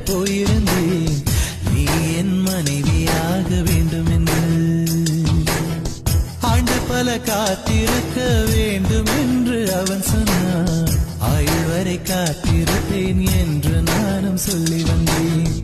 போயிருந்தேன் நீ என் மனைவியாக வேண்டும் என்று. ஆண்டு பல காத்திருக்க வேண்டும் என்று அவன் சொன்னான். ஆயுள் வரை காத்திருப்பேன் என்று நானும் சொல்லி வந்தேன்.